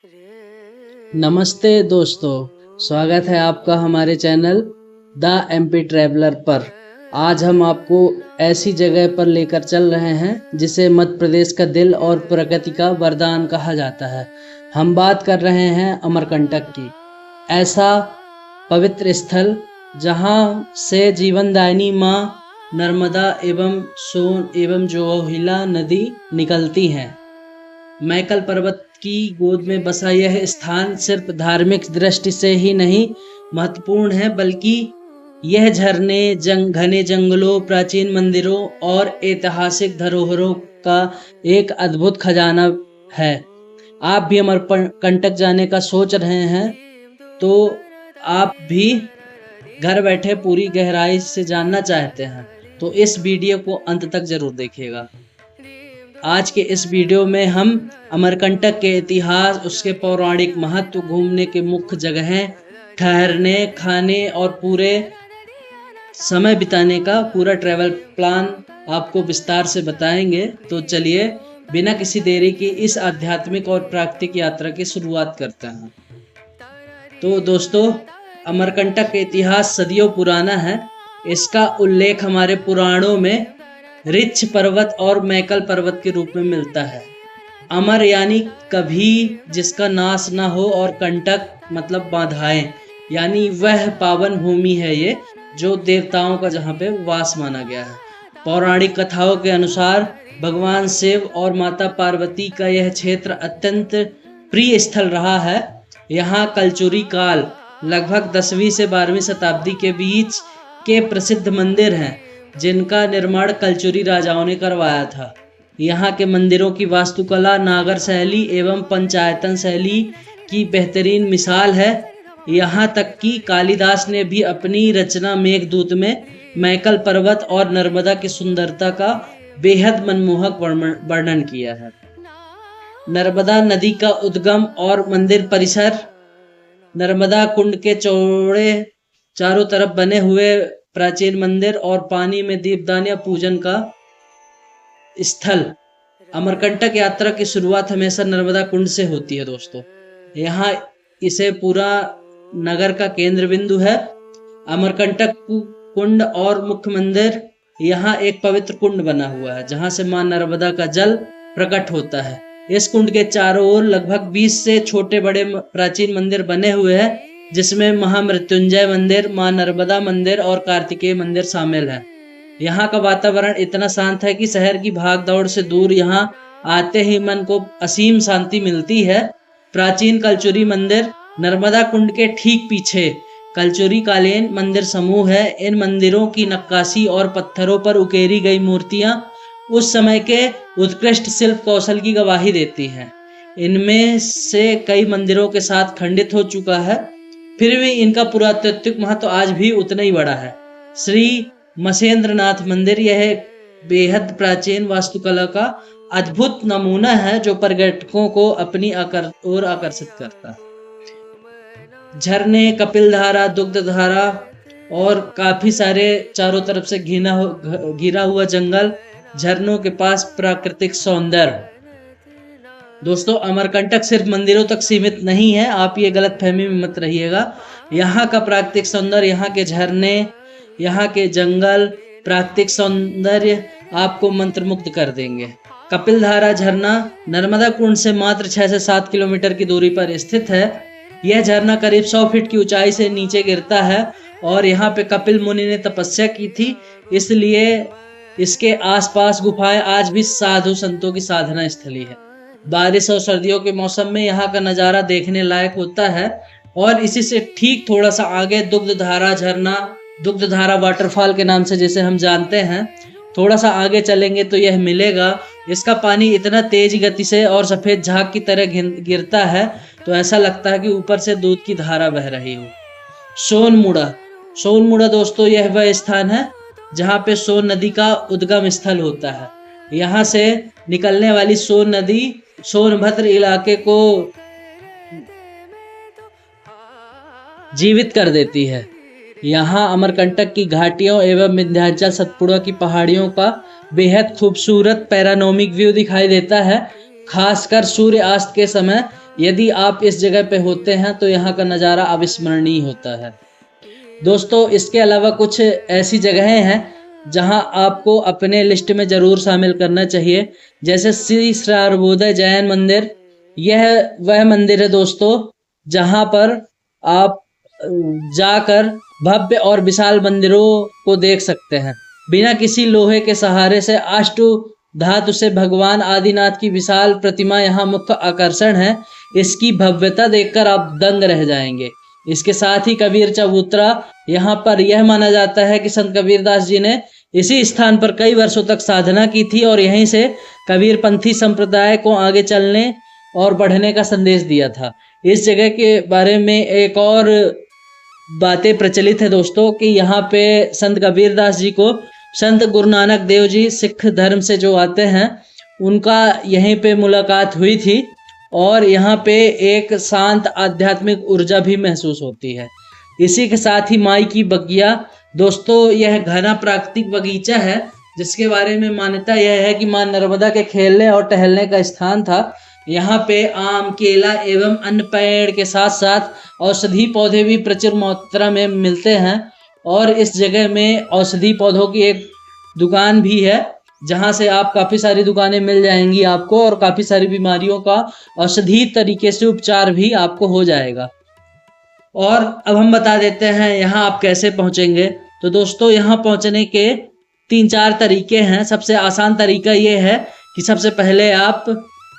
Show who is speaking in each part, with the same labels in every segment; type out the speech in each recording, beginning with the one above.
Speaker 1: नमस्ते दोस्तों, स्वागत है आपका हमारे चैनल द एमपी ट्रैवलर पर। आज हम आपको ऐसी जगह पर लेकर चल रहे हैं जिसे मध्य प्रदेश का दिल और प्रकृति का वरदान कहा जाता है। हम बात कर रहे हैं अमरकंटक की, ऐसा पवित्र स्थल जहां से जीवनदायिनी माँ नर्मदा एवं सोन एवं जोहिला नदी निकलती हैं। मैकल पर्वत की गोद में बसा यह स्थान सिर्फ धार्मिक दृष्टि से ही नहीं महत्वपूर्ण है, बल्कि यह झरने, घने जंगलों, प्राचीन मंदिरों और ऐतिहासिक धरोहरों का एक अद्भुत खजाना है। आप भी अमरकंटक जाने का सोच रहे हैं तो आप भी घर बैठे पूरी गहराई से जानना चाहते हैं तो इस वीडियो को अंत तक जरूर देखिएगा। आज के इस वीडियो में हम अमरकंटक के इतिहास, उसके पौराणिक महत्व, घूमने के मुख्य जगहें, ठहरने, खाने और पूरे समय बिताने का पूरा ट्रैवल प्लान आपको विस्तार से बताएंगे। तो चलिए बिना किसी देरी की इस आध्यात्मिक और प्राकृतिक यात्रा की शुरुआत करते हैं। तो दोस्तों, अमरकंटक का इतिहास सदियों पुराना है। इसका उल्लेख हमारे पुराणों में ऋक्ष पर्वत और मैकल पर्वत के रूप में मिलता है। अमर यानी कभी जिसका नाश ना हो, और कंटक मतलब बाधाएं, यानी वह पावन भूमि है ये जो देवताओं का जहाँ पे वास माना गया है। पौराणिक कथाओं के अनुसार भगवान शिव और माता पार्वती का यह क्षेत्र अत्यंत प्रिय स्थल रहा है। यहाँ कलचुरी काल लगभग 10वीं से 12वीं शताब्दी के बीच के प्रसिद्ध मंदिर हैं जिनका निर्माण कलचुरी राजाओं ने करवाया था। यहाँ के मंदिरों की वास्तुकला नागर शैली एवं पंचायतन शैली की बेहतरीन मिसाल है। यहाँ तक कि कालिदास ने भी अपनी रचना मेघदूत में मैकल पर्वत और नर्मदा की सुंदरता का बेहद मनमोहक वर्णन किया है। नर्मदा नदी का उद्गम और मंदिर परिसर, नर्मदा कुंड के चौड़े चारों तरफ बने हुए प्राचीन मंदिर और पानी में दीपदान या पूजन का स्थल। अमरकंटक यात्रा की शुरुआत हमेशा नर्मदा कुंड से होती है दोस्तों। यहाँ इसे पूरा नगर का केंद्र बिंदु है। अमरकंटक कुंड और मुख्य मंदिर, यहाँ एक पवित्र कुंड बना हुआ है जहाँ से मां नर्मदा का जल प्रकट होता है। इस कुंड के चारों ओर लगभग 20 से छोटे बड़े प्राचीन मंदिर बने हुए हैं, जिसमें महामृत्युंजय मंदिर, मां नर्मदा मंदिर और कार्तिकेय मंदिर शामिल है। यहाँ का वातावरण इतना शांत है कि शहर की भाग दौड़ से दूर यहाँ आते ही मन को असीम शांति मिलती है। प्राचीन कलचुरी मंदिर, नर्मदा कुंड के ठीक पीछे कलचुरी कालीन मंदिर समूह है। इन मंदिरों की नक्काशी और पत्थरों पर उकेरी गई मूर्तियां उस समय के उत्कृष्ट शिल्प कौशल की गवाही देती हैं। इनमें से कई मंदिरों के साथ खंडित हो चुका है, फिर भी इनका पुरातात्विक महत्व आज भी उतना ही बड़ा है। श्री मसेंद्रनाथ मंदिर, यह बेहद प्राचीन वास्तुकला का अद्भुत नमूना है जो पर्यटकों को अपनी ओर आकर्षित करता है। झरने, कपिलधारा, दुग्धधारा और काफी सारे चारों तरफ से घिरा हुआ जंगल, झरनों के पास प्राकृतिक सौंदर्य। दोस्तों, अमरकंटक सिर्फ मंदिरों तक सीमित नहीं है, आप ये गलत फहमी में मत रहिएगा। यहाँ का प्राकृतिक सौंदर्य, यहाँ के झरने, यहाँ के जंगल, प्राकृतिक सौंदर्य आपको मंत्रमुग्ध कर देंगे। कपिलधारा झरना नर्मदा कुंड से मात्र 6 से 7 किलोमीटर की दूरी पर स्थित है। यह झरना करीब 100 फीट की ऊंचाई से नीचे गिरता है और यहाँ पे कपिल मुनि ने तपस्या की थी, इसलिए इसके आसपास गुफाएं आज भी साधु संतों की साधना स्थली है। बारिश और सर्दियों के मौसम में यहाँ का नज़ारा देखने लायक होता है। और इसी से ठीक थोड़ा सा आगे दुग्धधारा झरना, दुग्धधारा वाटरफॉल के नाम से जिसे हम जानते हैं, थोड़ा सा आगे चलेंगे तो यह मिलेगा। इसका पानी इतना तेज गति से और सफ़ेद झाग की तरह गिरता है तो ऐसा लगता है कि ऊपर से दूध की धारा बह रही हो। सोनमुड़ा दोस्तों, यह वह स्थान है जहाँ पे सोन नदी का उद्गम स्थल होता है। यहाँ से निकलने वाली सोन नदी सोनभद्र इलाके को जीवित कर देती है। यहाँ अमरकंटक की घाटियों एवं विंध्याचल सतपुड़ा की पहाड़ियों का बेहद खूबसूरत पैरानोमिक व्यू दिखाई देता है। खासकर सूर्यास्त के समय यदि आप इस जगह पे होते हैं तो यहाँ का नज़ारा अविस्मरणीय होता है। दोस्तों इसके अलावा कुछ ऐसी जगहें हैं जहां आपको अपने लिस्ट में ज़रूर शामिल करना चाहिए, जैसे श्री सर्वोदय जैन मंदिर। यह वह मंदिर है दोस्तों जहां पर आप जाकर भव्य और विशाल मंदिरों को देख सकते हैं। बिना किसी लोहे के सहारे से अष्ट धातु से भगवान आदिनाथ की विशाल प्रतिमा यहाँ मुख्य आकर्षण है। इसकी भव्यता देखकर आप दंग रह जाएंगे। इसके साथ ही कबीर चबूतरा, यहाँ पर यह माना जाता है कि संत कबीरदास जी ने इसी स्थान पर कई वर्षों तक साधना की थी और यहीं से कबीरपंथी संप्रदाय को आगे चलने और बढ़ने का संदेश दिया था। इस जगह के बारे में एक और बातें प्रचलित है दोस्तों कि यहाँ पे संत कबीरदास जी को संत गुरु नानक देव जी सिख धर्म से जो आते हैं उनका यहीं पे मुलाकात हुई थी और यहाँ पे एक शांत आध्यात्मिक ऊर्जा भी महसूस होती है। इसी के साथ ही माई की बगिया दोस्तों, यह घना प्राकृतिक बगीचा है जिसके बारे में मान्यता यह है कि मां नर्मदा के खेलने और टहलने का स्थान था। यहाँ पे आम, केला एवं अन्य पेड़ के साथ साथ औषधि पौधे भी प्रचुर मात्रा में मिलते हैं और इस जगह में औषधि पौधों की एक दुकान भी है जहाँ से आप काफ़ी सारी दुकानें मिल जाएंगी आपको और काफ़ी सारी बीमारियों का औषधि तरीके से उपचार भी आपको हो जाएगा। और अब हम बता देते हैं यहाँ आप कैसे पहुँचेंगे। तो दोस्तों यहाँ पहुँचने के 3-4 तरीके हैं। सबसे आसान तरीका ये है कि सबसे पहले आप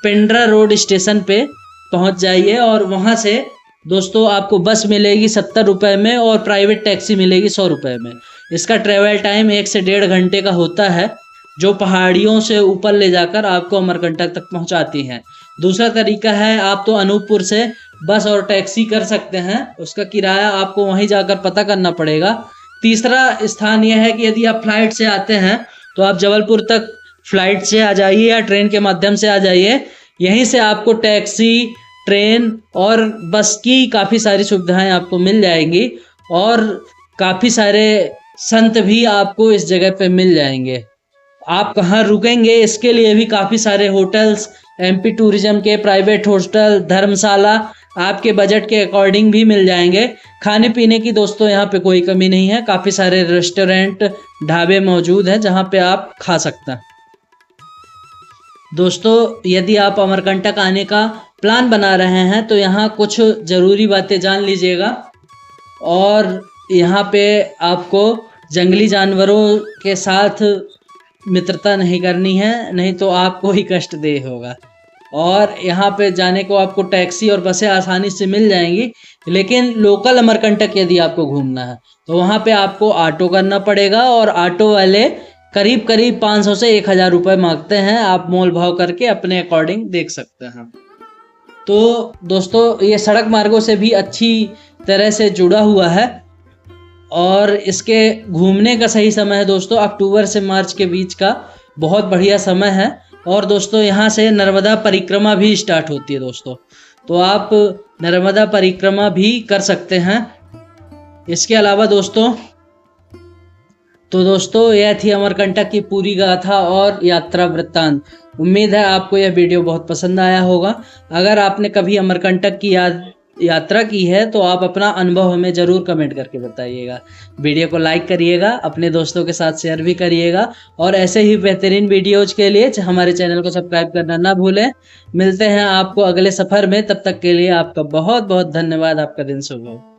Speaker 1: पेंड्रा रोड स्टेशन पे पहुँच जाइए और वहाँ से दोस्तों आपको बस मिलेगी 70 रुपये में और प्राइवेट टैक्सी मिलेगी 100 रुपये में। इसका ट्रेवल टाइम 1 से 1.5 घंटे का होता है जो पहाड़ियों से ऊपर ले जाकर आपको अमरकंटक तक पहुंचाती हैं। दूसरा तरीका है आप तो अनूपपुर से बस और टैक्सी कर सकते हैं, उसका किराया आपको वहीं जाकर पता करना पड़ेगा। तीसरा स्थान यह है कि यदि आप फ्लाइट से आते हैं तो आप जबलपुर तक फ्लाइट से आ जाइए या ट्रेन के माध्यम से आ जाइए। यहीं से आपको टैक्सी, ट्रेन और बस की काफ़ी सारी सुविधाएं आपको मिल जाएंगी और काफ़ी सारे संत भी आपको इस जगह पे मिल जाएंगे। आप कहाँ रुकेंगे इसके लिए भी काफ़ी सारे होटल्स, एमपी टूरिज्म के प्राइवेट हॉस्टल, धर्मशाला आपके बजट के अकॉर्डिंग भी मिल जाएंगे। खाने पीने की दोस्तों यहाँ पे कोई कमी नहीं है, काफ़ी सारे रेस्टोरेंट, ढाबे मौजूद हैं जहाँ पे आप खा सकते हैं। दोस्तों यदि आप अमरकंटक आने का प्लान बना रहे हैं तो यहाँ कुछ ज़रूरी बातें जान लीजिएगा। और यहाँ पे आपको जंगली जानवरों के साथ मित्रता नहीं करनी है, नहीं तो आपको ही कष्ट दे होगा। और यहाँ पे जाने को आपको टैक्सी और बसें आसानी से मिल जाएंगी, लेकिन लोकल अमरकंटक यदि आपको घूमना है तो वहाँ पे आपको ऑटो करना पड़ेगा और ऑटो वाले करीब 500 से 1000 रुपये मांगते हैं। आप मोल भाव करके अपने अकॉर्डिंग देख सकते हैं। तो दोस्तों ये सड़क मार्गों से भी अच्छी तरह से जुड़ा हुआ है और इसके घूमने का सही समय है दोस्तों अक्टूबर से मार्च के बीच का, बहुत बढ़िया समय है। और दोस्तों यहाँ से नर्मदा परिक्रमा भी स्टार्ट होती है दोस्तों, तो आप नर्मदा परिक्रमा भी कर सकते हैं। इसके अलावा दोस्तों यह थी अमरकंटक की पूरी गाथा और यात्रा वृत्तांत। उम्मीद है आपको यह वीडियो बहुत पसंद आया होगा। अगर आपने कभी अमरकंटक की यात्रा की है तो आप अपना अनुभव हमें ज़रूर कमेंट करके बताइएगा। वीडियो को लाइक करिएगा, अपने दोस्तों के साथ शेयर भी करिएगा और ऐसे ही बेहतरीन वीडियोज के लिए हमारे चैनल को सब्सक्राइब करना ना भूलें। मिलते हैं आपको अगले सफ़र में, तब तक के लिए आपका बहुत बहुत धन्यवाद। आपका दिन शुभ हो।